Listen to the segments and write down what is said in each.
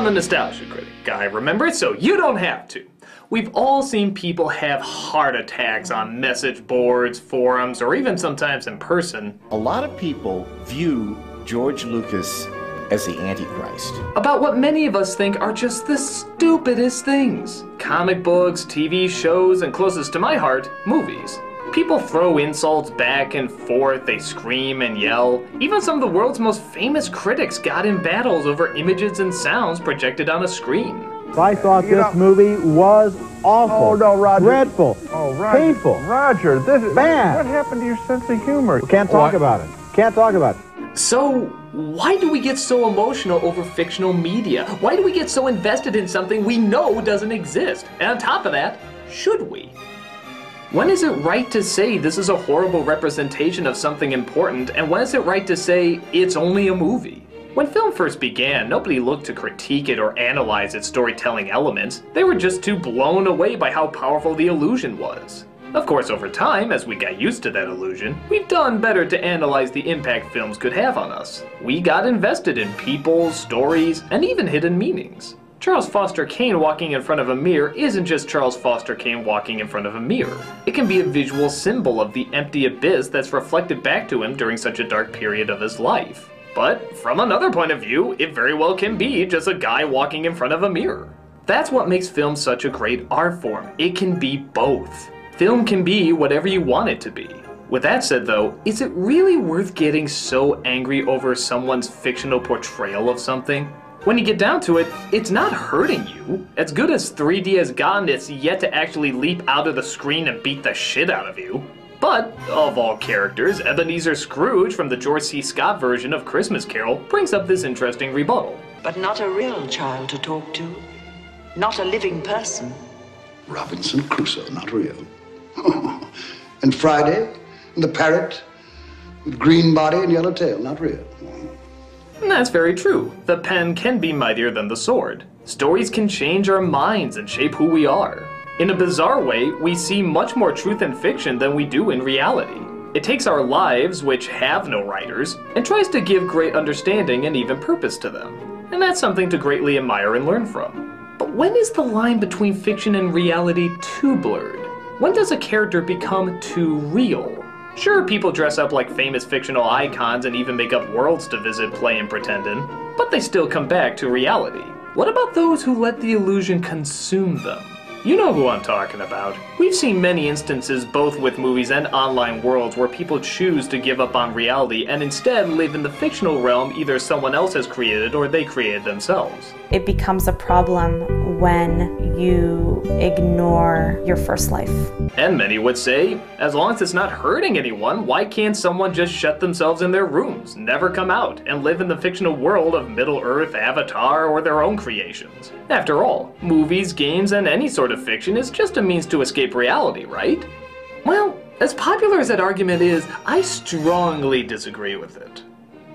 the Nostalgia Critic guy, remember? So you don't have to. We've all seen people have heart attacks on message boards, forums, or even sometimes in person. A lot of people view George Lucas as the Antichrist. About what many of us think are just the stupidest things. Comic books, TV shows, and closest to my heart, movies. People throw insults back and forth, they scream and yell. Even some of the world's most famous critics got in battles over images and sounds projected on a screen. I thought this movie was awful. Oh, no, Roger. Dreadful. Oh, Roger. Painful. Roger, this is bad. What happened to your sense of humor? We can't talk about it. Can't talk about it. So, why do we get so emotional over fictional media? Why do we get so invested in something we know doesn't exist? And on top of that, should we? When is it right to say this is a horrible representation of something important, and when is it right to say it's only a movie? When film first began, nobody looked to critique it or analyze its storytelling elements. They were just too blown away by how powerful the illusion was. Of course, over time, as we got used to that illusion, we've done better to analyze the impact films could have on us. We got invested in people, stories, and even hidden meanings. Charles Foster Kane walking in front of a mirror isn't just Charles Foster Kane walking in front of a mirror. It can be a visual symbol of the empty abyss that's reflected back to him during such a dark period of his life. But from another point of view, it very well can be just a guy walking in front of a mirror. That's what makes film such a great art form. It can be both. Film can be whatever you want it to be. With that said though, is it really worth getting so angry over someone's fictional portrayal of something? When you get down to it, it's not hurting you. As good as 3D has gotten, it's yet to actually leap out of the screen and beat the shit out of you. But, of all characters, Ebenezer Scrooge from the George C. Scott version of Christmas Carol brings up this interesting rebuttal. But not a real child to talk to. Not a living person. Robinson Crusoe, not real. And Friday, and the parrot, with green body and yellow tail, not real. And that's very true. The pen can be mightier than the sword. Stories can change our minds and shape who we are. In a bizarre way, we see much more truth in fiction than we do in reality. It takes our lives, which have no writers, and tries to give great understanding and even purpose to them. And that's something to greatly admire and learn from. But when is the line between fiction and reality too blurred? When does a character become too real? Sure, people dress up like famous fictional icons and even make up worlds to visit, play, and pretend in, but they still come back to reality. What about those who let the illusion consume them? You know who I'm talking about. We've seen many instances both with movies and online worlds where people choose to give up on reality and instead live in the fictional realm either someone else has created or they created themselves. It becomes a problem when you ignore your first life. And many would say, as long as it's not hurting anyone, why can't someone just shut themselves in their rooms, never come out, and live in the fictional world of Middle-earth, Avatar, or their own creations? After all, movies, games, and any sort of fiction is just a means to escape reality, right? Well, as popular as that argument is, I strongly disagree with it.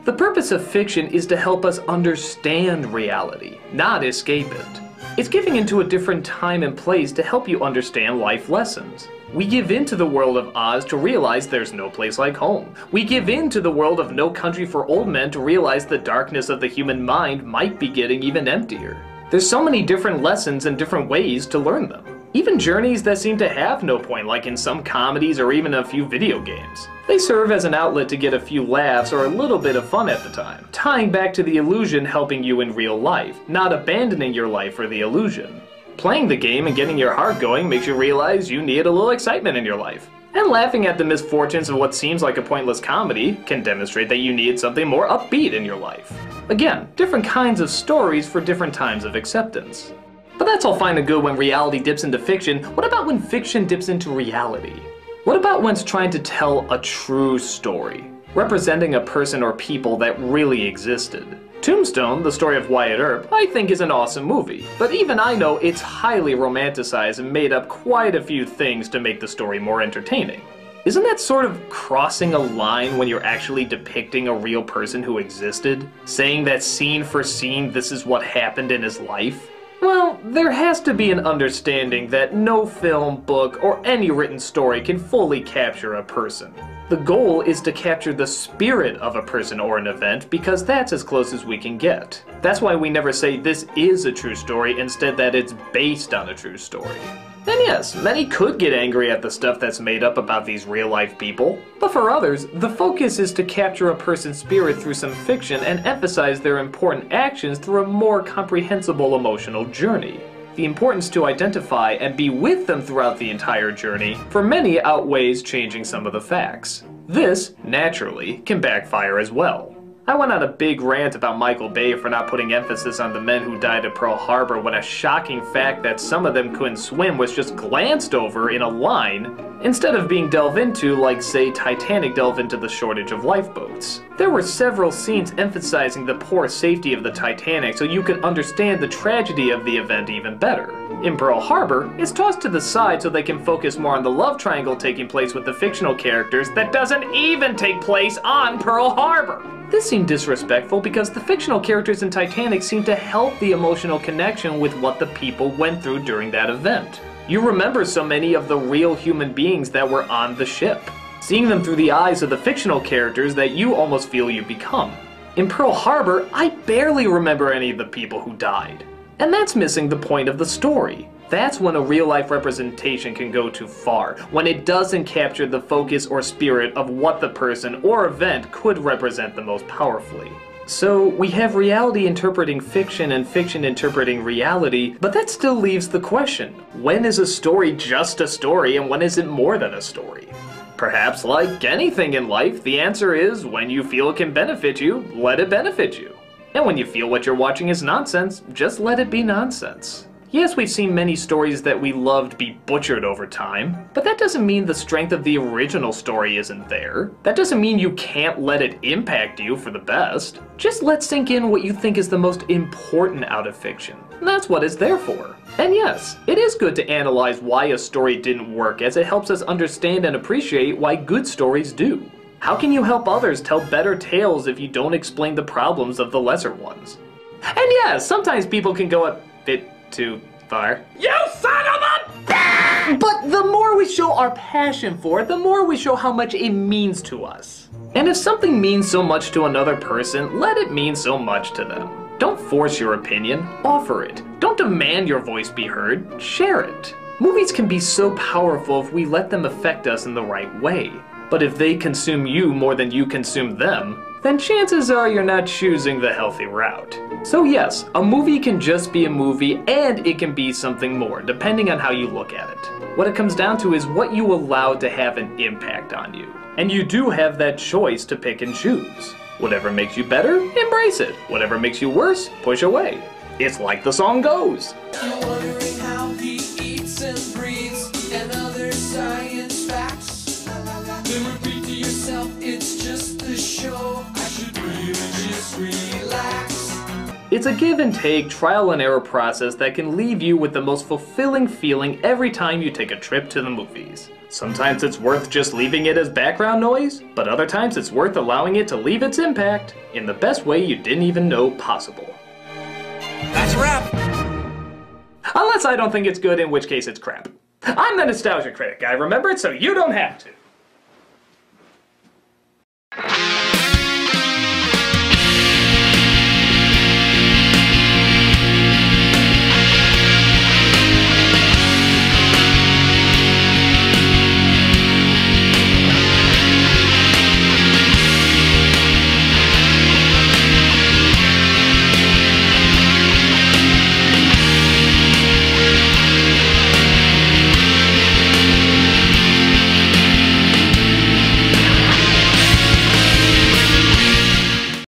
The purpose of fiction is to help us understand reality, not escape it. It's giving into a different time and place to help you understand life lessons. We give in to the world of Oz to realize there's no place like home. We give in to the world of No Country for Old Men to realize the darkness of the human mind might be getting even emptier. There's so many different lessons and different ways to learn them. Even journeys that seem to have no point, like in some comedies or even a few video games. They serve as an outlet to get a few laughs or a little bit of fun at the time, tying back to the illusion helping you in real life, not abandoning your life for the illusion. Playing the game and getting your heart going makes you realize you need a little excitement in your life. And laughing at the misfortunes of what seems like a pointless comedy can demonstrate that you need something more upbeat in your life. Again, different kinds of stories for different times of acceptance. But that's all fine and good when reality dips into fiction. What about when fiction dips into reality? What about when it's trying to tell a true story, representing a person or people that really existed? Tombstone, the story of Wyatt Earp, I think is an awesome movie, but even I know it's highly romanticized and made up quite a few things to make the story more entertaining. Isn't that sort of crossing a line when you're actually depicting a real person who existed? Saying that scene for scene this is what happened in his life? Well, there has to be an understanding that no film, book, or any written story can fully capture a person. The goal is to capture the spirit of a person or an event because that's as close as we can get. That's why we never say this is a true story, instead that it's based on a true story. And yes, many could get angry at the stuff that's made up about these real-life people, but for others, the focus is to capture a person's spirit through some fiction and emphasize their important actions through a more comprehensible emotional journey. The importance to identify and be with them throughout the entire journey, for many outweighs changing some of the facts. This, naturally, can backfire as well. I went on a big rant about Michael Bay for not putting emphasis on the men who died at Pearl Harbor when a shocking fact that some of them couldn't swim was just glanced over in a line, instead of being delved into like, say, Titanic delved into the shortage of lifeboats. There were several scenes emphasizing the poor safety of the Titanic so you could understand the tragedy of the event even better. In Pearl Harbor, it's tossed to the side so they can focus more on the love triangle taking place with the fictional characters that doesn't even take place on Pearl Harbor. This seemed disrespectful because the fictional characters in Titanic seem to help the emotional connection with what the people went through during that event. You remember so many of the real human beings that were on the ship, seeing them through the eyes of the fictional characters that you almost feel you become. In Pearl Harbor, I barely remember any of the people who died. And that's missing the point of the story. That's when a real-life representation can go too far, when it doesn't capture the focus or spirit of what the person or event could represent the most powerfully. So we have reality interpreting fiction and fiction interpreting reality, but that still leaves the question, when is a story just a story and when is it more than a story? Perhaps like anything in life, the answer is when you feel it can benefit you, let it benefit you. And when you feel what you're watching is nonsense, just let it be nonsense. Yes, we've seen many stories that we loved be butchered over time, but that doesn't mean the strength of the original story isn't there. That doesn't mean you can't let it impact you for the best. Just let sink in what you think is the most important out of fiction. And that's what it's there for. And yes, it is good to analyze why a story didn't work, as it helps us understand and appreciate why good stories do. How can you help others tell better tales if you don't explain the problems of the lesser ones? And yes, sometimes people can go a bit too far. You son of a... But the more we show our passion for it, the more we show how much it means to us. And if something means so much to another person, let it mean so much to them. Don't force your opinion, offer it. Don't demand your voice be heard, share it. Movies can be so powerful if we let them affect us in the right way. But if they consume you more than you consume them, then chances are you're not choosing the healthy route. So yes, a movie can just be a movie and it can be something more, depending on how you look at it. What it comes down to is what you allow to have an impact on you. And you do have that choice to pick and choose. Whatever makes you better, embrace it. Whatever makes you worse, push away. It's like the song goes. You're wondering how he eats and breathes and other science facts. Then repeat to yourself, it's just the show. I should really just relax. It's a give and take, trial and error process that can leave you with the most fulfilling feeling every time you take a trip to the movies. Sometimes it's worth just leaving it as background noise, but other times it's worth allowing it to leave its impact in the best way you didn't even know possible. That's a wrap. Unless I don't think it's good, in which case it's crap. I'm the Nostalgia Critic, I remember it so you don't have to.